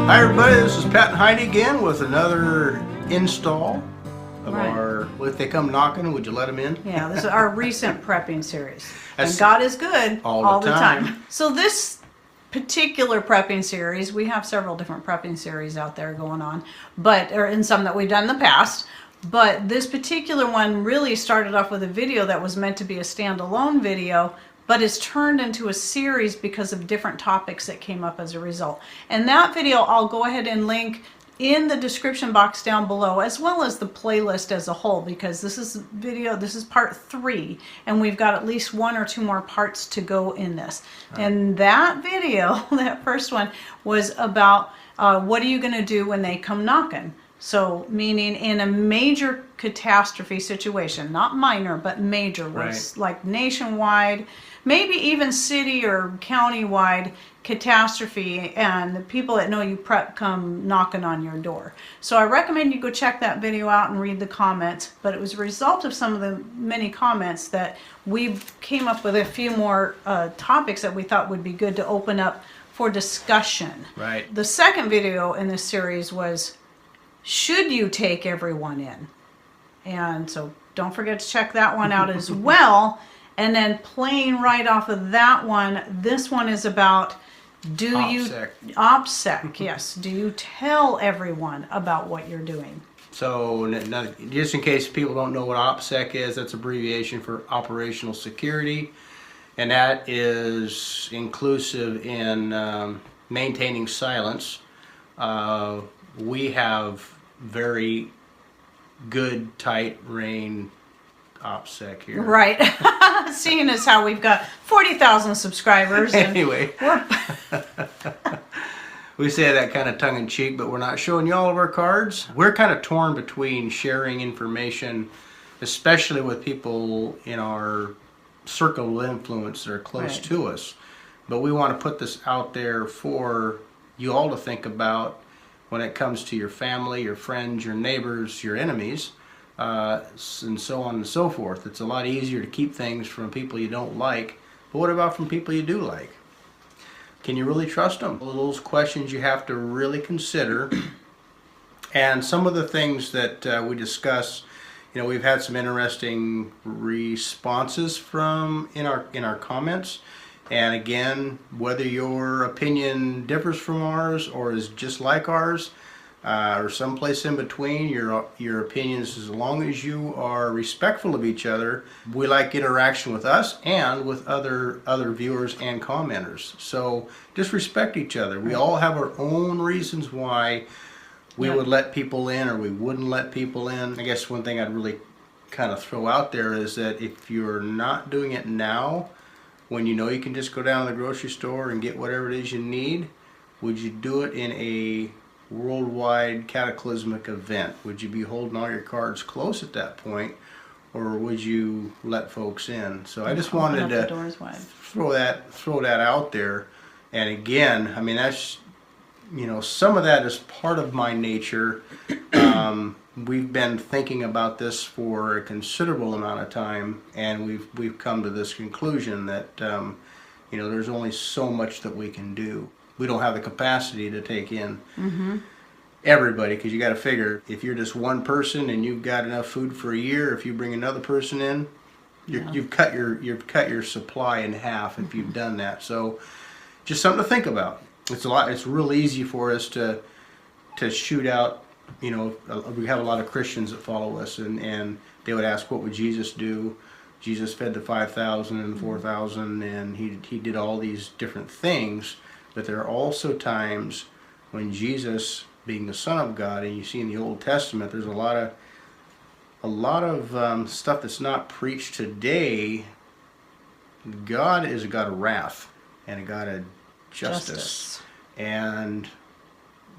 Hi everybody, this is Pat and Heidi again with another install of our, if they come knocking, would you let them in? Yeah, this is our recent prepping series. That's And God is good all the time. So this particular prepping series, we have several different prepping series out there going on, and some that we've done in the past. But this particular one really started off with a video that was meant to be a standalone video, but it's turned into a series because of different topics that came up as a result. And that video I'll go ahead and link in the description box down below, as well as the playlist as a whole, because this is part 3, and we've got at least 1 or 2 more parts to go in this. Right. And that video, that first one, was about what are you going to do when they come knocking? So, meaning in a major catastrophe situation, not minor, but major, was like nationwide, maybe even city or county-wide catastrophe, and the people that know you prep come knocking on your door. So I recommend you go check that video out and read the comments, but it was a result of some of the many comments that we came up with a few more topics that we thought would be good to open up for discussion. Right. The second video in this series was, should you take everyone in? And so don't forget to check that one out as well. And then playing right off of that one, this one is about, Opsec, yes. Do you tell everyone about what you're doing? So just in case people don't know what Opsec is, that's abbreviation for operational security. And that is inclusive in maintaining silence. We have very good, tight rein Opsec here. Right. Seeing as how we've got 40,000 subscribers. Anyway. We say that kind of tongue-in-cheek, but we're not showing you all of our cards. We're kind of torn between sharing information, especially with people in our circle of influence that are close to us. But we want to put this out there for you all to think about when it comes to your family, your friends, your neighbors, your enemies, and so on and so forth. It's a lot easier to keep things from people you don't like, but what about from people you do like? Can you really trust them? Those questions you have to really consider. And some of the things that we discuss, you know, we've had some interesting responses from in our comments. And again, whether your opinion differs from ours or is just like ours, or someplace in between, your opinions, as long as you are respectful of each other, we like interaction with us and with other viewers and commenters. So just respect each other. We all have our own reasons why we would let people in or we wouldn't let people in. I guess one thing I'd really kind of throw out there is that if you're not doing it now, when you know you can just go down to the grocery store and get whatever it is you need, would you do it in a worldwide cataclysmic event? Would you be holding all your cards close at that point, or would you let folks in? So I just wanted to throw that out there. And again, I mean, that's, you know, some of that is part of my nature. We've been thinking about this for a considerable amount of time, and we've come to this conclusion that you know, there's only so much that we can do. We don't have the capacity to take in everybody, because you got to figure, if you're just one person and you've got enough food for a year, if you bring another person in, you've cut your supply in half if you've done that. So just something to think about. It's real easy for us to shoot out. You know, we have a lot of Christians that follow us, and they would ask, what would Jesus do? Jesus fed the 5,000 and the 4,000, and he did all these different things. But there are also times when Jesus, being the Son of God, and you see in the Old Testament, there's a lot of stuff that's not preached today. God is a God of wrath and a God of justice. And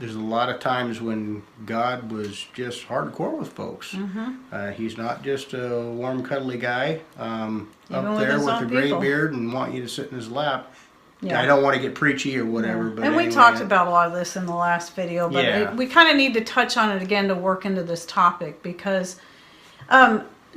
there's a lot of times when God was just hardcore with folks. He's not just a warm, cuddly guy up there with a gray beard and want you to sit in his lap. Yeah. I don't want to get preachy or whatever. But and we talked about a lot of this in the last video, but we kind of need to touch on it again to work into this topic, because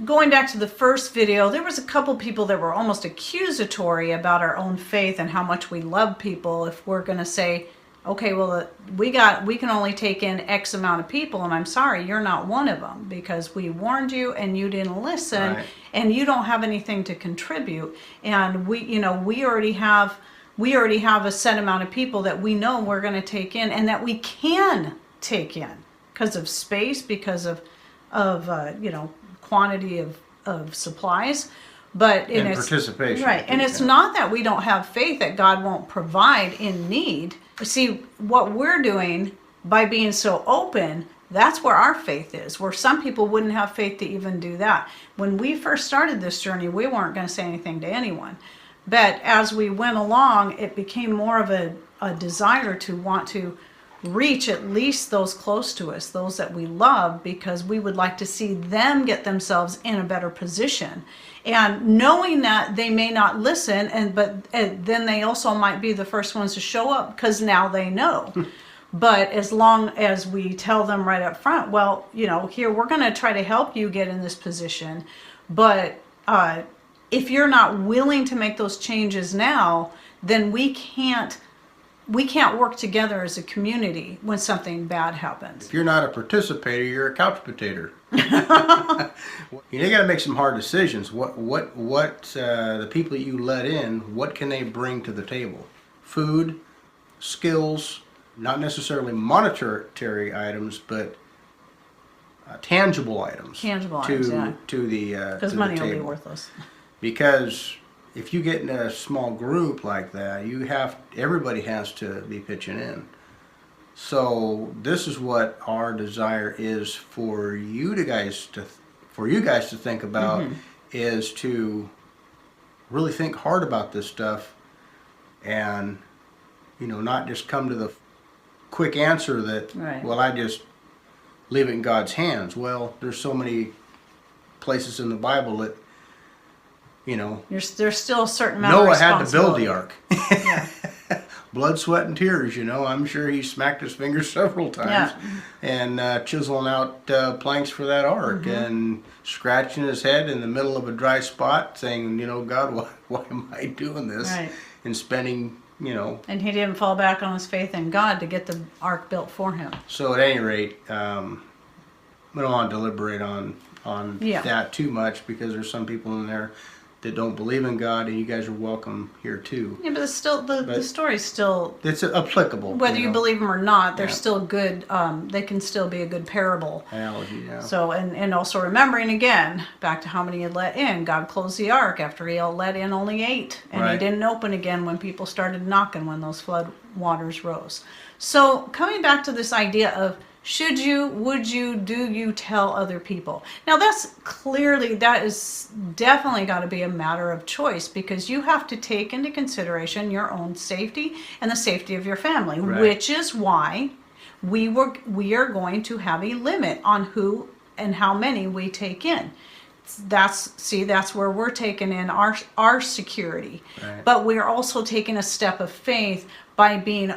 going back to the first video, there was a couple people that were almost accusatory about our own faith and how much we love people if we're going to say, okay, well, we can only take in X amount of people, and I'm sorry, you're not one of them, because we warned you and you didn't listen, Right. and you don't have anything to contribute. And we already have a set amount of people that we know we're going to take in, and that we can take in because of space, because of quantity of supplies. But And it's participation. right, and it's not that we don't have faith that God won't provide in need. See, what we're doing by being so open, that's where our faith is, where some people wouldn't have faith to even do that. When we first started this journey, we weren't going to say anything to anyone. But as we went along, it became more of a desire to want to reach at least those close to us, those that we love, because we would like to see them get themselves in a better position. And knowing that they may not listen, but then they also might be the first ones to show up because now they know. But as long as we tell them right up front, well, here, we're going to try to help you get in this position. But if you're not willing to make those changes now, then we can't work together as a community when something bad happens. If you're not a participator, you're a couch potato. You got to make some hard decisions. What the people you let in, what can they bring to the table? Food, skills, not necessarily monetary items, but tangible items. Tangible items, yeah. To the Because money will be worthless. Because if you get in a small group like that, everybody has to be pitching in. So this is what our desire is for you guys to think about, is to really think hard about this stuff, and not just come to the quick answer that, right, well, I just leave it in God's hands. Well, there's so many places in the Bible that there's still a certain amount of Noah had to build responsibility. the ark. Yeah. Blood, sweat, and tears. I'm sure he smacked his fingers several times, and chiseling out planks for that ark, and scratching his head in the middle of a dry spot, saying, God, why am I doing this? Right. And spending, And he didn't fall back on his faith in God to get the ark built for him. So at any rate, we don't want to deliberate on that too much, because there's some people in there that don't believe in God, and you guys are welcome here too. Yeah, but it's still the story's still, it's applicable. whether you believe them or not. They're still good. They can still be a good parable. Analogy, yeah. So and also remembering again back to how many he let in. God closed the ark after he let in only 8, and he didn't open again when people started knocking, when those flood waters rose. So coming back to this idea of should you, would you, do you tell other people? Now that is definitely got to be a matter of choice, because you have to take into consideration your own safety and the safety of your family, which is why we are going to have a limit on who and how many we take in. That's where we're taking in our security. Right. But we're also taking a step of faith by being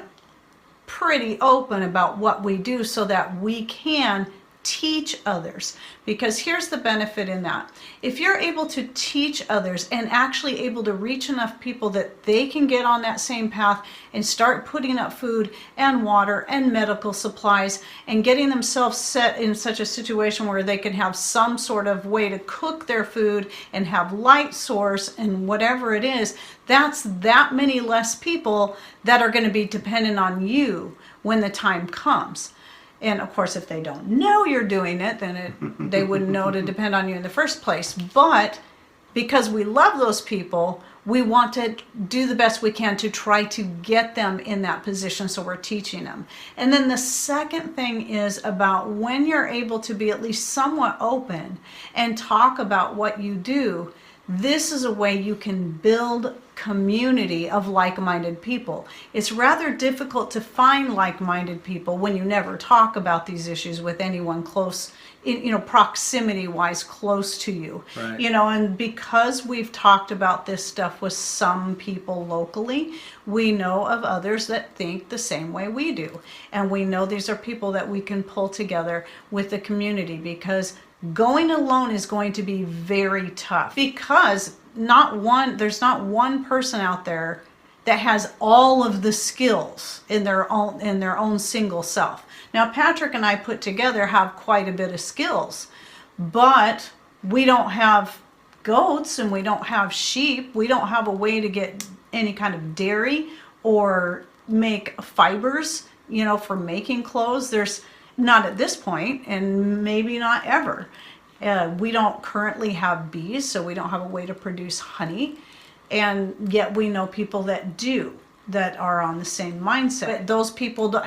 pretty open about what we do, so that we can teach others. Because here's the benefit in that: if you're able to teach others and actually able to reach enough people that they can get on that same path and start putting up food and water and medical supplies and getting themselves set in such a situation where they can have some sort of way to cook their food and have light source and whatever it is, that's that many less people that are going to be dependent on you when the time comes. And of course, if they don't know you're doing it, then they wouldn't know to depend on you in the first place. But because we love those people, we want to do the best we can to try to get them in that position, so we're teaching them. And then the second thing is about when you're able to be at least somewhat open and talk about what you do, this is a way you can build community of like-minded people. It's rather difficult to find like-minded people when you never talk about these issues with anyone close, proximity-wise close to you. Right. And because we've talked about this stuff with some people locally, we know of others that think the same way we do. And we know these are people that we can pull together with the community, because going alone is going to be very tough, because there's not one person out there that has all of the skills in their own single self. Now, Patrick and I put together have quite a bit of skills, but we don't have goats and we don't have sheep. We don't have a way to get any kind of dairy or make fibers, for making clothes. There's not at this point, and maybe not ever. We don't currently have bees, so we don't have a way to produce honey. And yet we know people that do, that are on the same mindset. But those people don't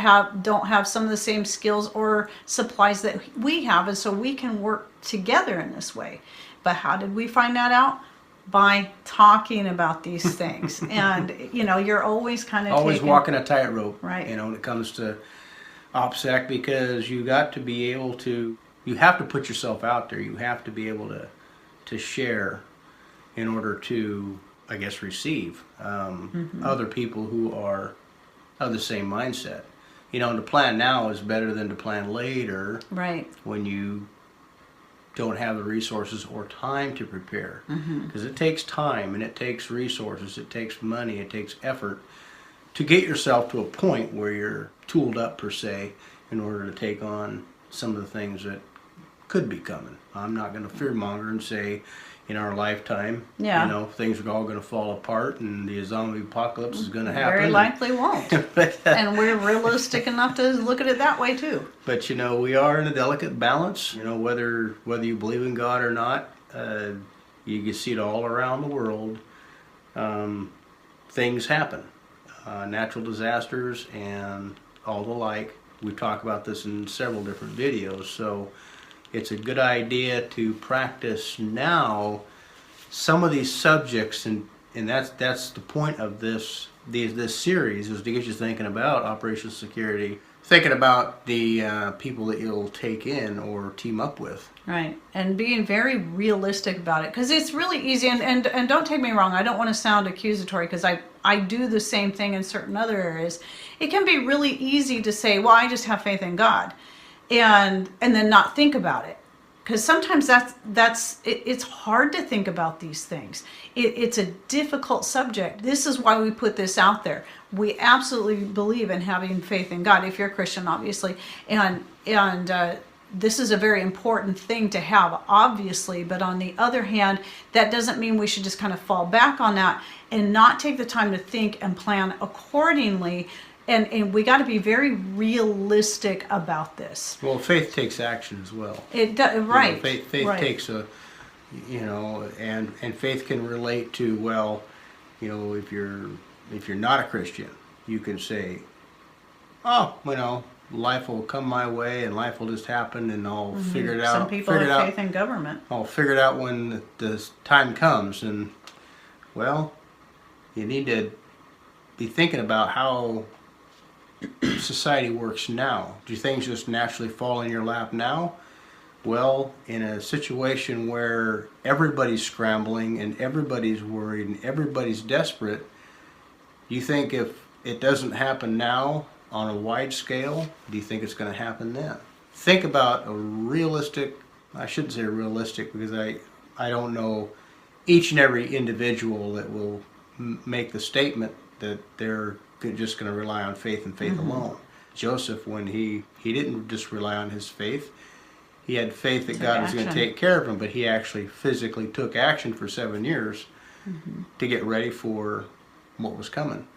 have some of the same skills or supplies that we have, and so we can work together in this way. But how did we find that out? By talking about these things. And you're always kind of walking a tightrope, right? When it comes to Opsec, because you got to be able to, you have to put yourself out there. You have to be able to share in order to, I guess, receive other people who are of the same mindset. To plan now is better than to plan later. Right. When you don't have the resources or time to prepare. Because it takes time and it takes resources, it takes money, it takes effort to get yourself to a point where you're tooled up, per se, in order to take on some of the things that could be coming. I'm not going to fearmonger and say in our lifetime, things are all going to fall apart and the zombie apocalypse is going to happen. Very likely won't. And we're realistic enough to look at it that way too. But we are in a delicate balance. Whether you believe in God or not, you can see it all around the world. Things happen, natural disasters and all the like. We talk about this in several different videos, so it's a good idea to practice now some of these subjects, and that's the point of this series, is to get you thinking about operational security, thinking about the people that you'll take in or team up with. Right, and being very realistic about it, because it's really easy, and don't take me wrong, I don't want to sound accusatory, because I do the same thing in certain other areas. It can be really easy to say, well, I just have faith in God, and then not think about it, because sometimes it's hard to think about these things. It's a difficult subject. This is why we put this out there. We absolutely believe in having faith in God, if you're a Christian, obviously, and this is a very important thing to have, obviously, but on the other hand, that doesn't mean we should just kind of fall back on that and not take the time to think and plan accordingly. And we got to be very realistic about this. Well, faith takes action as well. It does, right? Faith right. takes a, and faith can relate to, well, if you're not a Christian, you can say, oh, life will come my way and life will just happen and I'll figure it out. Some people have faith in government. I'll figure it out when the time comes. And, well, you need to be thinking about how society works now. Do things just naturally fall in your lap now? Well, in a situation where everybody's scrambling and everybody's worried and everybody's desperate, you think if it doesn't happen now on a wide scale, do you think it's going to happen then? Think about a realistic, I shouldn't say realistic because I don't know each and every individual that will make the statement that they're just going to rely on faith and faith alone. Joseph, when he didn't just rely on his faith, he had faith that God was going to take care of him, but he actually physically took action for 7 years to get ready for what was coming.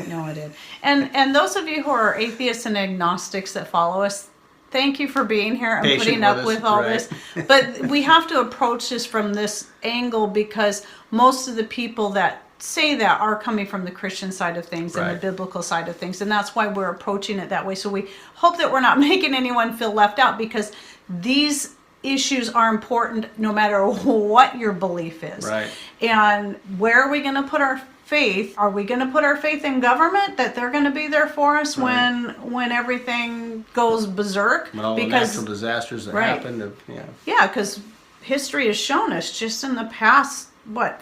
No, I did. And those of you who are atheists and agnostics that follow us, thank you for being here and putting up with all this. But we have to approach this from this angle because most of the people that say that are coming from the Christian side of things and the biblical side of things, and that's why we're approaching it that way. So we hope that we're not making anyone feel left out, because these issues are important no matter what your belief is. Right. And where are we going to put our faith? Are we going to put our faith in government, that they're going to be there for us when everything goes berserk? When all the natural disasters that happen. Yeah, because history has shown us just in the past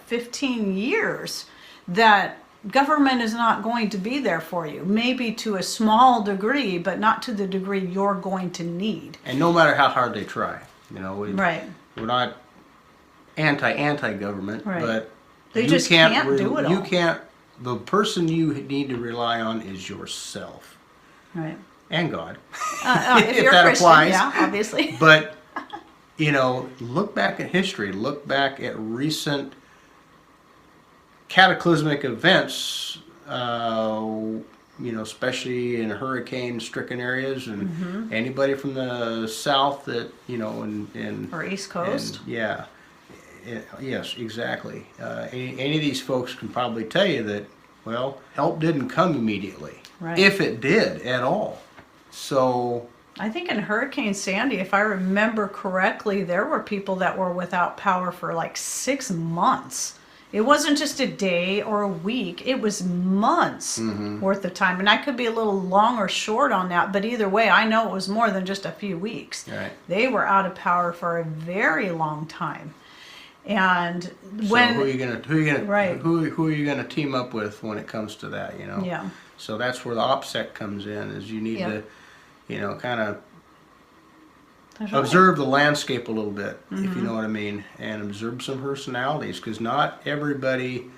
15 years that government is not going to be there for you. Maybe to a small degree, but not to the degree you're going to need. And no matter how hard they try, we're not anti-government, but they just can't do it all. You can't the person you need to rely on is yourself Right. and God. If you're that a Christian, applies. yeah, obviously. But, look back at history, look back at recent cataclysmic events, especially in hurricane-stricken areas, and anybody from the south that, Or East Coast. yeah, yes, exactly. Any of these folks can probably tell you that, well, help didn't come immediately, Right. if it did at all. So, I think in Hurricane Sandy, if I remember correctly, there were people that were without power for like 6 months. It wasn't just a day or a week, it was months worth of time. And I could be a little long or short on that, but either way, I know it was more than just a few weeks. right. They were out of power for a very long time. And So when who are you gonna Right. who are you gonna team up with when it comes to that? Yeah. So that's where the Opsec comes in. Is you need Yep. to, kind of That's right. observe the landscape a little bit, if Mm-hmm. you know what I mean, and observe some personalities, because not everybody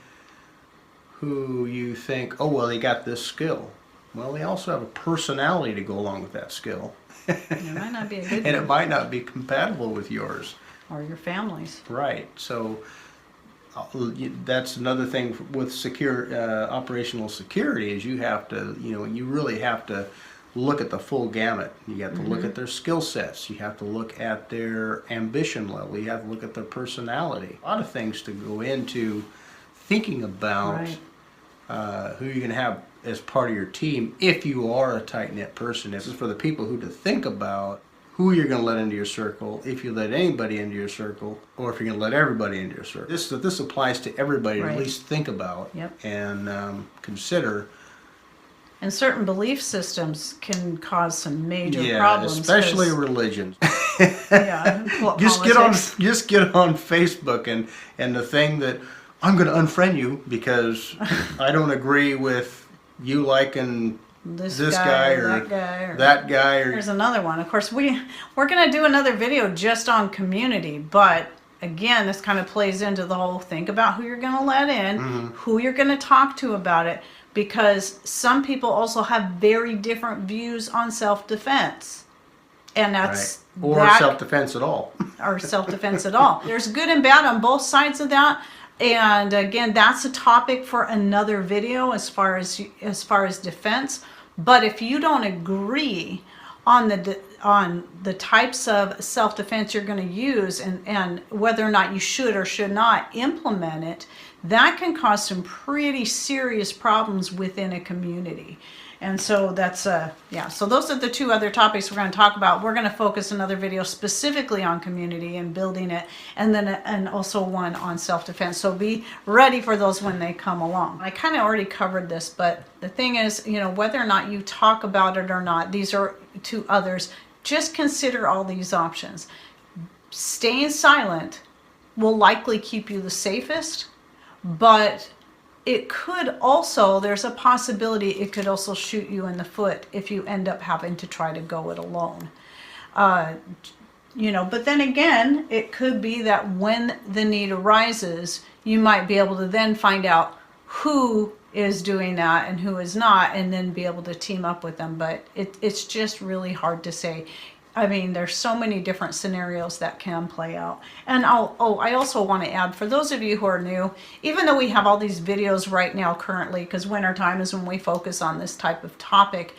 who you think, oh well, they got this skill. Well, they also have a personality to go along with that skill, It might not be a good and one. it might not be compatible with yours. Or your families. Right. So that's another thing with operational security is you have to, you really have to look at the full gamut. You have to look at their skill sets. You have to look at their ambition level. You have to look at their personality. A lot of things to go into thinking about Right. who you're going to have as part of your team if you are a tight-knit person. This is for the people who to think about who you're going to let into your circle, if you let anybody into your circle, or if you're going to let everybody into your circle. This applies to everybody to Right. at least think about Yep. and consider. And certain belief systems can cause some major Yeah, problems. especially 'cause- religions. yeah, just politics. get on Facebook and the thing that I'm going to unfriend you because I don't agree with you liking this this guy, guy or or that guy. Or that guy or There's another one. Of course, we're going to do another video just on community, but again, this kind of plays into the whole think about who you're going to let in, who you're going to talk to about it, because some people also have very different views on self-defense. And that's or that, self-defense at all. or self-defense at all. There's good and bad on both sides of that. And again, that's a topic for another video as far as defense. But if you don't agree on the types of self-defense you're going to use and whether or not you should or should not implement it, that can cause some pretty serious problems within a community. And so that's so those are the two other topics we're going to talk about. We're going to focus another video specifically on community and building it, and then and also one on self-defense. So be ready for those when they come along. I kind of already covered this, but the thing is, whether or not you talk about it or not, these are to others. Just consider all these options. Staying silent will likely keep you the safest, but it could also, there's a possibility it could also shoot you in the foot if you end up having to try to go it alone. But then again, it could be that when the need arises, you might be able to then find out who is doing that and who is not, and then be able to team up with them. But it's just really hard to say. I mean, there's so many different scenarios that can play out. And I also want to add, for those of you who are new, even though we have all these videos right now currently, because wintertime is when we focus on this type of topic,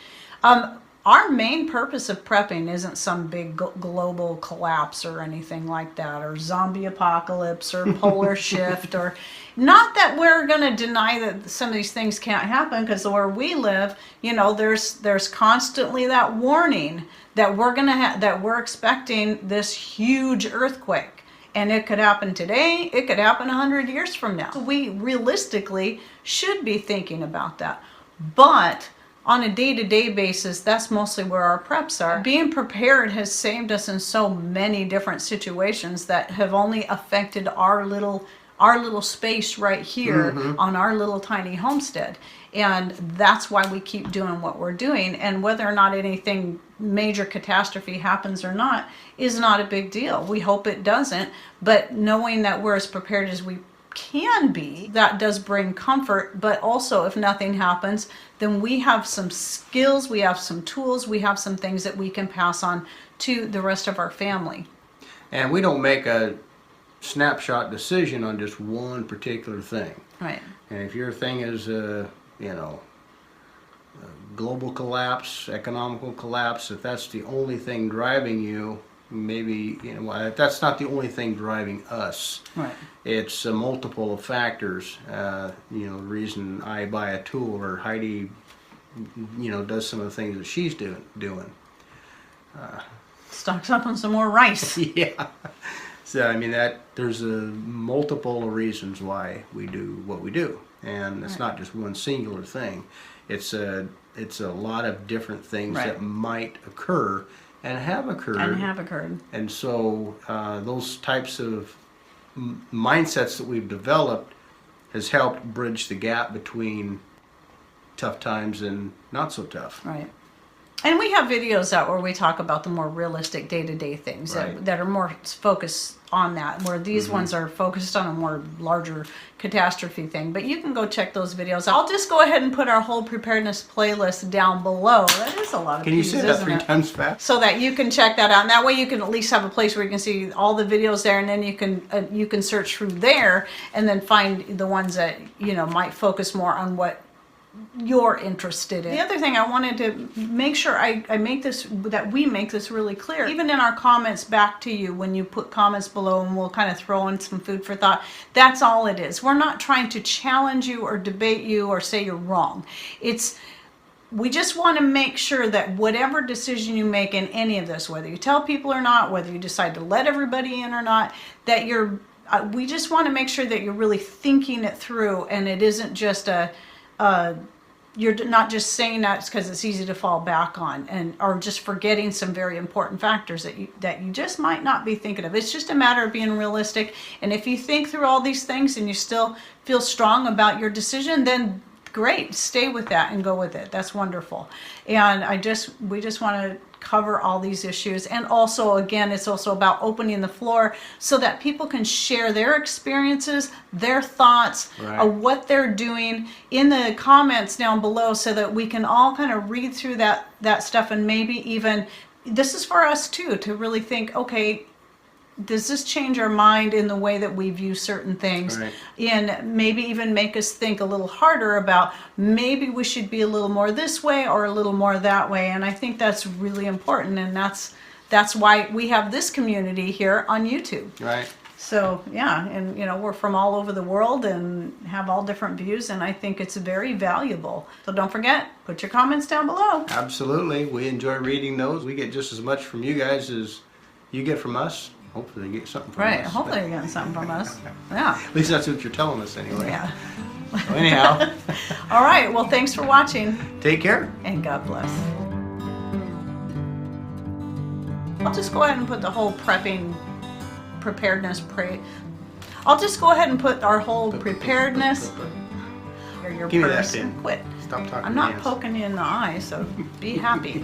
our main purpose of prepping isn't some big global collapse or anything like that, or zombie apocalypse or polar shift, or not that we're going to deny that some of these things can't happen, because where we live, there's constantly that warning that we're expecting this huge earthquake, and it could happen today, it could happen 100 years from now. So we realistically should be thinking about that. But on a day-to-day basis, that's mostly where our preps are. Being prepared has saved us in so many different situations that have only affected our little space right here on our little tiny homestead. And that's why we keep doing what we're doing. And whether or not anything major catastrophe happens or not is not a big deal. We hope it doesn't, but knowing that we're as prepared as we can be. That does bring comfort, but also if nothing happens, then we have some skills, we have some tools, we have some things that we can pass on to the rest of our family. And we don't make a snapshot decision on just one particular thing. Right. And if your thing is, global collapse, economical collapse, if that's the only thing driving you, maybe, that's not the only thing driving us. Right. It's a multiple of factors. The reason I buy a tool, or Heidi, does some of the things that she's doing. Stocks up on some more rice. Yeah. So there's a multiple of reasons why we do what we do, and it's not just one singular thing. It's a lot of different things that might occur and have occurred. And so those types of mindsets that we've developed has helped bridge the gap between tough times and not so tough. Right. And we have videos out where we talk about the more realistic day-to-day things that are more focused on that, where these ones are focused on a more larger catastrophe thing. But you can go check those videos. I'll just go ahead and put our whole preparedness playlist down below. That is a lot of Can you say that 3 times fast? So that you can check that out. And that way you can at least have a place where you can see all the videos there, and then you can search through there and then find the ones that, might focus more on what you're interested in. The other thing I wanted to make sure we make this really clear, even in our comments back to you, when you put comments below, and we'll kind of throw in some food for thought, that's all it is. We're not trying to challenge you or debate you or say you're wrong. We just want to make sure that whatever decision you make in any of this, whether you tell people or not, whether you decide to let everybody in or not, that we just want to make sure that you're really thinking it through, and it isn't just you're not just saying that because it's easy to fall back on, or just forgetting some very important factors that you just might not be thinking of. It's just a matter of being realistic. And if you think through all these things and you still feel strong about your decision, then great, stay with that and go with it. That's wonderful. And we just want to cover all these issues. And also, again, it's also about opening the floor so that people can share their experiences, their thoughts, of what they're doing in the comments down below, so that we can all kind of read through that stuff, and maybe even, this is for us too, to really think, okay, does this change our mind in the way that we view certain things? And maybe even make us think a little harder about, maybe we should be a little more this way or a little more that way. And I think that's really important, and that's why we have this community here on YouTube. Right. So yeah, and we're from all over the world and have all different views, and I think it's very valuable. So don't forget, put your comments down below. Absolutely. We enjoy reading those. We get just as much from you guys as you get from us. Hopefully you get something from us. Right, hopefully you're getting something from us. Yeah. At least that's what you're telling us anyway. Yeah. So anyhow. All right, well, thanks for watching. Take care. And God bless. I'll just go ahead and put the whole I'll just go ahead and put our whole preparedness. Your Give me that person. pin. Quit. Stop talking. I'm not poking you in the eye, so be happy.